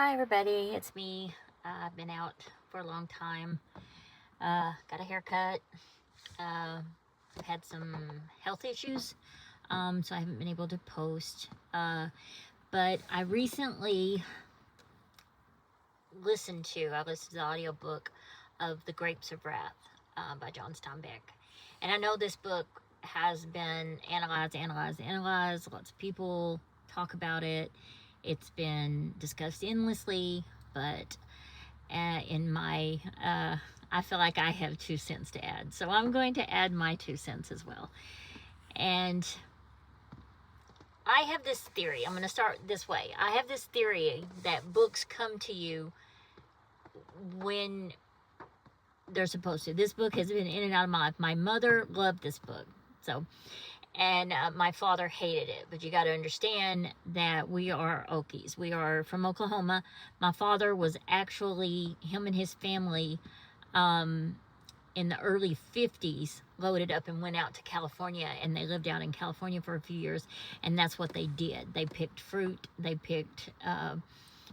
Hi everybody, it's me. I've been out for a long time. Got a haircut. I've had some health issues, so I haven't been able to post. But I recently I listened to the audiobook of The Grapes of Wrath by John Steinbeck. And I know this book has been analyzed. Lots of people talk about it. It's been discussed endlessly, but in my I feel like I have 2 cents to add, so I'm going to add my 2 cents as well. And I have this theory. I'm going to start this way. I have this theory that books come to you when they're supposed to. This book has been in and out of my life. My mother loved this book, and my father hated it. But you got to understand that we are Okies. We are from Oklahoma. My father was actually, him and his family, in the early 50s, loaded up and went out to California, and they lived out in California for a few years, and that's what they did. They picked fruit, they picked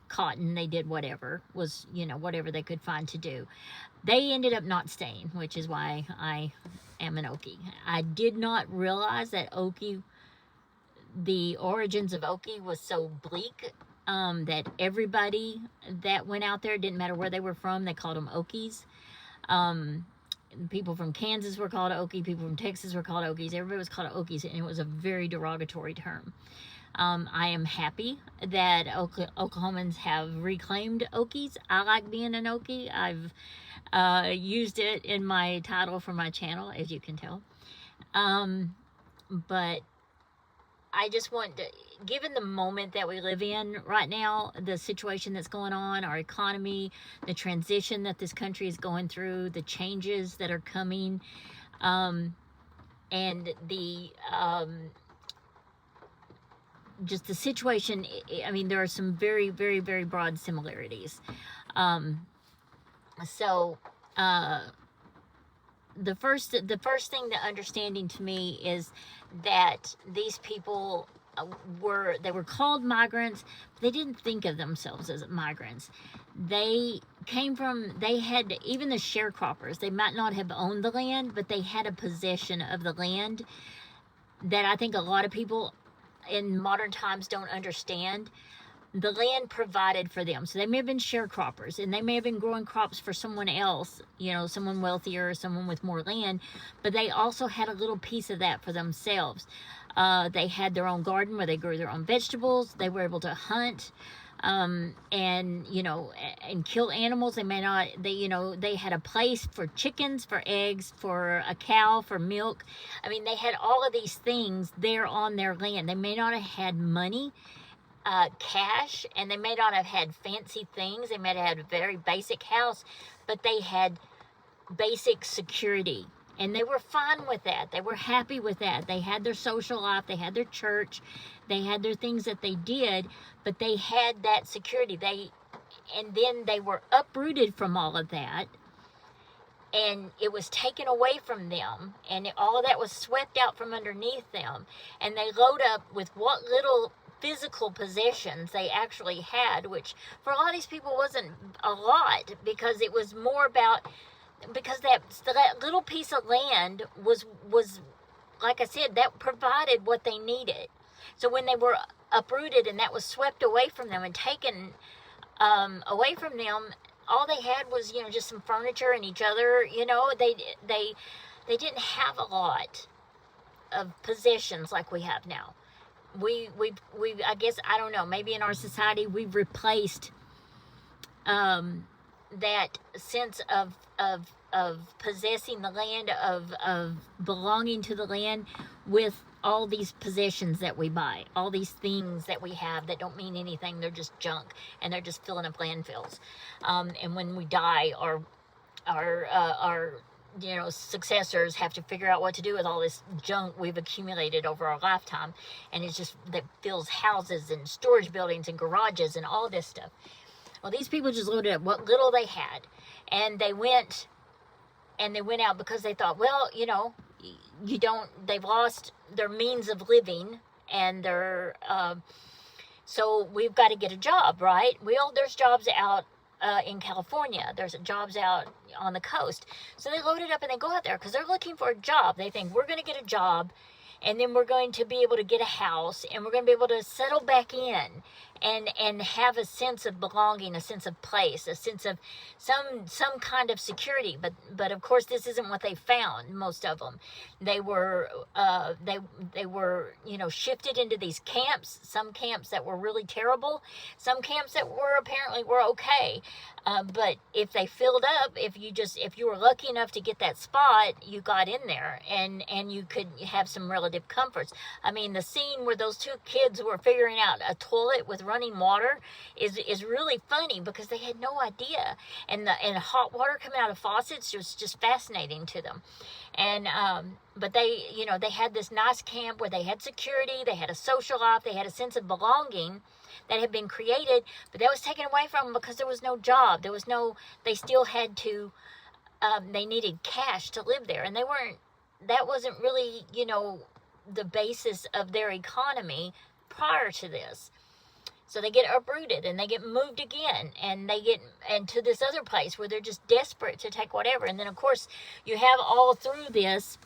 cotton, they did whatever whatever they could find to do. They ended up not staying, which is why I am an Okie. I did not realize that the origins of Okie was so bleak, that everybody that went out there, didn't matter where they were from, they called them Okies. People from Kansas were called Okie, people from Texas were called Okies, everybody was called Okies, and it was a very derogatory term. I am happy that Oklahomans have reclaimed Okies. I like being an Okie. I've used it in my title for my channel, as you can tell. But I just want to, given the moment that we live in right now, the situation that's going on, our economy, the transition that this country is going through, the changes that are coming, and the just the situation. I mean, there are some very, very, very broad similarities. So the first thing, the understanding to me, is that these people were called migrants, but they didn't think of themselves as migrants. They had, even the sharecroppers, they might not have owned the land, but they had a possession of the land that I think a lot of people in modern times don't understand. The land provided for them. So they may have been sharecroppers, and they may have been growing crops for someone else, someone wealthier, someone with more land, but they also had a little piece of that for themselves. They had their own garden where they grew their own vegetables. They were able to hunt, and kill animals. They had a place for chickens, for eggs, for a cow, for milk. I mean, they had all of these things there on their land. They may not have had money, cash, and they may not have had fancy things. They may have had a very basic house, but they had basic security, and they were fine with that. They were happy with that. They had their social life, they had their church, they had their things that they did, but they had that security. And then they were uprooted from all of that, and it was taken away from them, and all of that was swept out from underneath them, and they load up with what little physical possessions they actually had, which for a lot of these people wasn't a lot, because it was more about, because that little piece of land was like I said, that provided what they needed. So when they were uprooted and that was swept away from them and taken away from them, all they had was just some furniture and each other. They didn't have a lot of possessions like we have now. We I guess, I don't know, maybe in our society we've replaced that sense of possessing the land, of belonging to the land, with all these possessions that we buy, all these things that we have that don't mean anything. They're just junk, and they're just filling up landfills. And when we die, our successors have to figure out what to do with all this junk we've accumulated over our lifetime, and it's just that fills houses and storage buildings and garages and all this stuff. Well, these people just loaded up what little they had, and they went out because they thought, well, they've lost their means of living, and So we've got to get a job, right? There's jobs out in California. There's jobs out on the coast. So they load it up and they go out there because they're looking for a job. They think we're going to get a job, and then we're going to be able to get a house, and we're going to be able to settle back in and have a sense of belonging, a sense of place, a sense of some kind of security. But of course this isn't what they found. Most of them, they were they were shifted into these camps. Some camps that were really terrible, some camps that were apparently okay. But if they filled up, if you were lucky enough to get that spot, you got in there, and you could have some relative comforts. I mean, the scene where those two kids were figuring out a toilet with running water is really funny because they had no idea, and hot water coming out of faucets was just fascinating to them. And but they had this nice camp where they had security, they had a social life, they had a sense of belonging that had been created, but that was taken away from them because there was no job. They still had to, they needed cash to live there, and that wasn't really, the basis of their economy prior to this. So they get uprooted and they get moved again, and they get into this other place where they're just desperate to take whatever. And then of course you have all through this,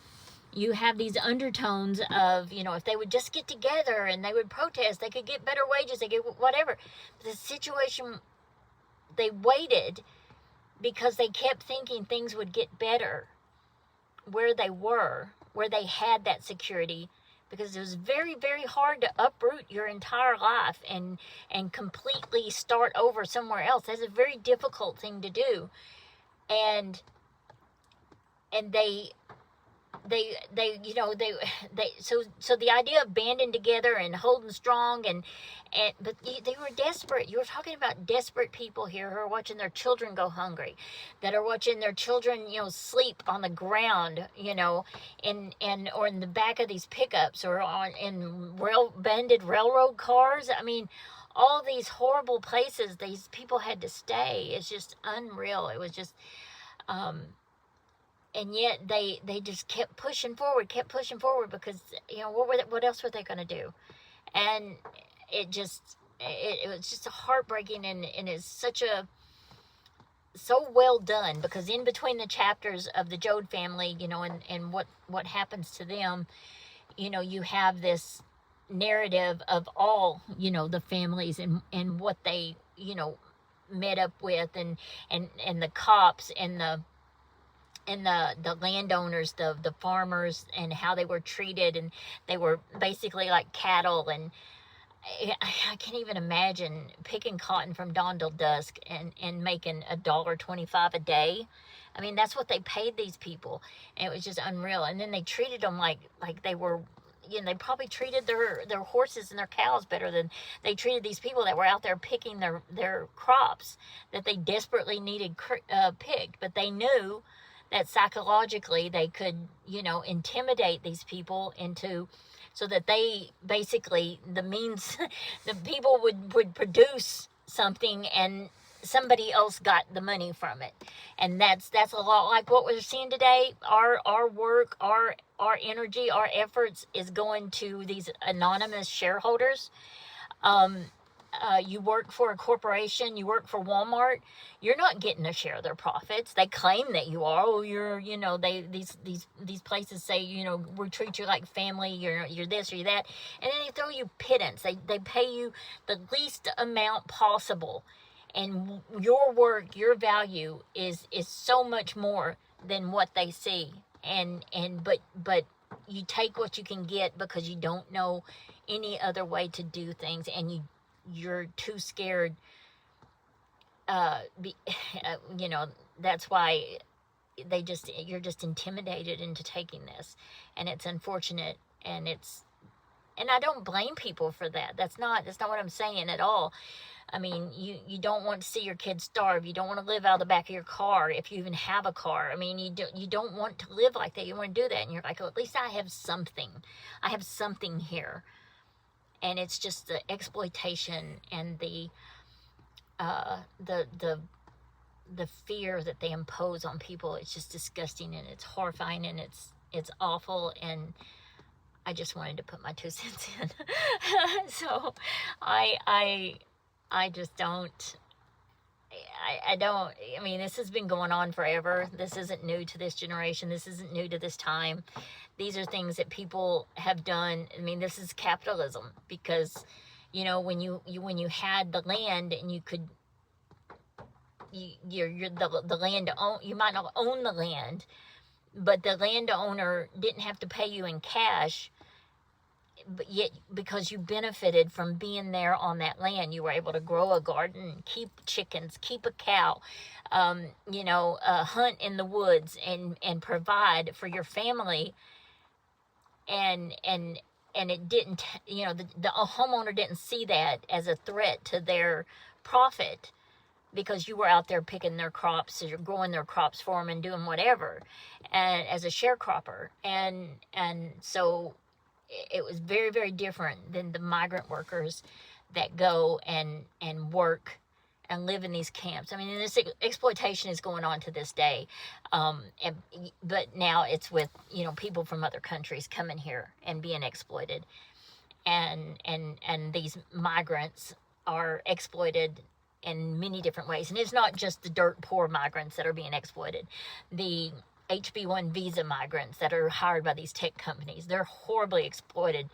you have these undertones of, if they would just get together and they would protest, they could get better wages, they get whatever. But the situation, they waited because they kept thinking things would get better where they were, where they had that security, because it was very, very hard to uproot your entire life and completely start over somewhere else. That's a very difficult thing to do. And so the idea of banding together and holding strong but they were desperate. You were talking about desperate people here who are watching their children go hungry, that are watching their children sleep on the ground, or in the back of these pickups, or in banded railroad cars. I mean, all these horrible places these people had to stay. It's just unreal. It was just and yet they just kept pushing forward because what else were they going to do? And it was just heartbreaking, and it's so well done, because in between the chapters of the Joad family, and what happens to them, you have this narrative of all the families and what they met up with, and the cops and the landowners, the farmers, and how they were treated, and they were basically like cattle. And I can't even imagine picking cotton from dawn till dusk and making $1.25 a day. I mean, that's what they paid these people, and it was just unreal. And then they treated them like they were, they probably treated their horses and their cows better than they treated these people that were out there picking their crops that they desperately needed picked. But they knew that psychologically they could, intimidate these people so that they basically, the people would produce something and somebody else got the money from it. And that's a lot like what we're seeing today. Our work, our energy, our efforts is going to these anonymous shareholders. You work for a corporation, you work for Walmart, you're not getting a share of their profits. They claim that you are. Oh, you're, these places say, we treat you like family, you're this or you're that. And then they throw you pittance. They pay you the least amount possible. And your work, your value is so much more than what they see. But you take what you can get because you don't know any other way to do things, and you're too scared. That's why you're just intimidated into taking this, and it's unfortunate, and I don't blame people for that. That's not what I'm saying at all. I mean, you don't want to see your kids starve. You don't want to live out of the back of your car, if you even have a car. I mean, you don't want to live like that. You want to do that, and you're like, well, at least I have something. I have something here. And it's just the exploitation and the fear that they impose on people. It's just disgusting, and it's horrifying, and it's awful. And I just wanted to put my 2 cents in. So I just don't. I don't, I mean, this has been going on forever. This isn't new to this generation. This isn't new to this time. These are things that people have done. I mean, this is capitalism because, when you had the land and you could, you're the land own, you might not own the land, but the landowner didn't have to pay you in cash. But yet, because you benefited from being there on that land, you were able to grow a garden, keep chickens, keep a cow, hunt in the woods, and provide for your family. And it didn't, the homeowner didn't see that as a threat to their profit, because you were out there picking their crops, or growing their crops for them, and doing whatever, and as a sharecropper, and so it was very, very different than the migrant workers that go and work and live in these camps. I mean, this exploitation is going on to this day, but now it's with people from other countries coming here and being exploited, and these migrants are exploited in many different ways. And it's not just the dirt poor migrants that are being exploited. The HB1 visa migrants that are hired by these tech companies, they're horribly exploited,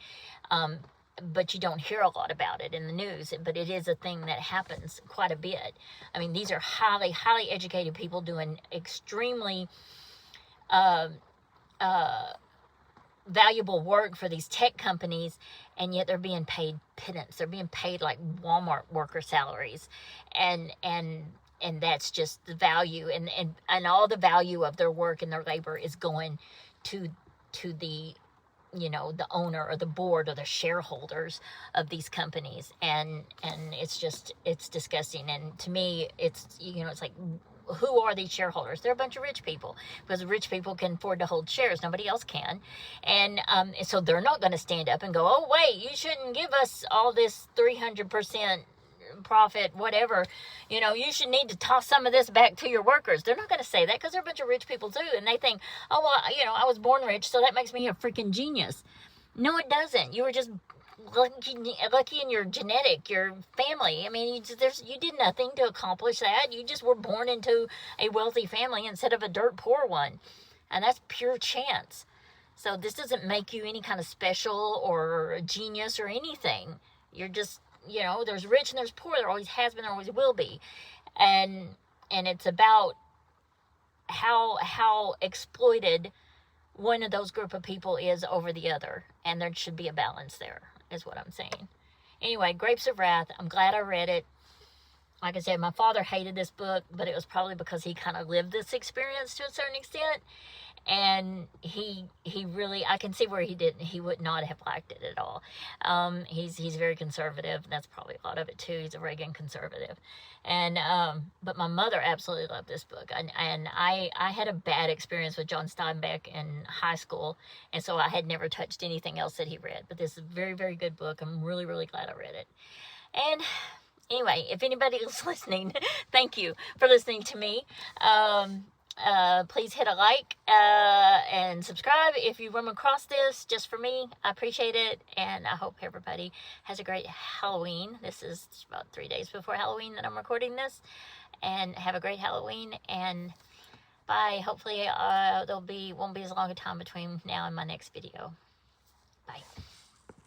but you don't hear a lot about it in the news, but it is a thing that happens quite a bit. I mean, these are highly, highly educated people doing extremely valuable work for these tech companies, and yet they're being paid pittance. They're being paid like Walmart worker salaries, and that's just the value, and all the value of their work and their labor is going to the the owner or the board or the shareholders of these companies, and it's disgusting. And to me, it's it's like, who are these shareholders? They're a bunch of rich people, because rich people can afford to hold shares. Nobody else can. And so they're not going to stand up and go, oh, wait, you shouldn't give us all this 300% profit, whatever. You should need to toss some of this back to your workers. They're not going to say that, because they're a bunch of rich people too. And they think, oh, well, I was born rich, so that makes me a freaking genius. No, it doesn't. You were just lucky in your genetic, your family. I mean, you did nothing to accomplish that. You just were born into a wealthy family instead of a dirt poor one, and that's pure chance. So this doesn't make you any kind of special or a genius or anything. You're just, there's rich and there's poor. There always has been, there always will be, and it's about how exploited one of those group of people is over the other, and there should be a balance there, is what I'm saying. Anyway, Grapes of Wrath, I'm glad I read it. Like I said, my father hated this book, but it was probably because he kind of lived this experience to a certain extent, and he really, I can see where he would not have liked it at all. He's very conservative, and that's probably a lot of it too. He's a Reagan conservative, and but my mother absolutely loved this book, and I had a bad experience with John Steinbeck in high school, and so I had never touched anything else that he read. But this is a very, very good book. I'm really, really glad I read it. And anyway, if anybody is listening, thank you for listening to me. Please hit a like and subscribe if you run across this just for me. I appreciate it, and I hope everybody has a great Halloween. This is about 3 days before Halloween that I'm recording this, and have a great Halloween, and bye. Hopefully won't be as long a time between now and my next video. Bye.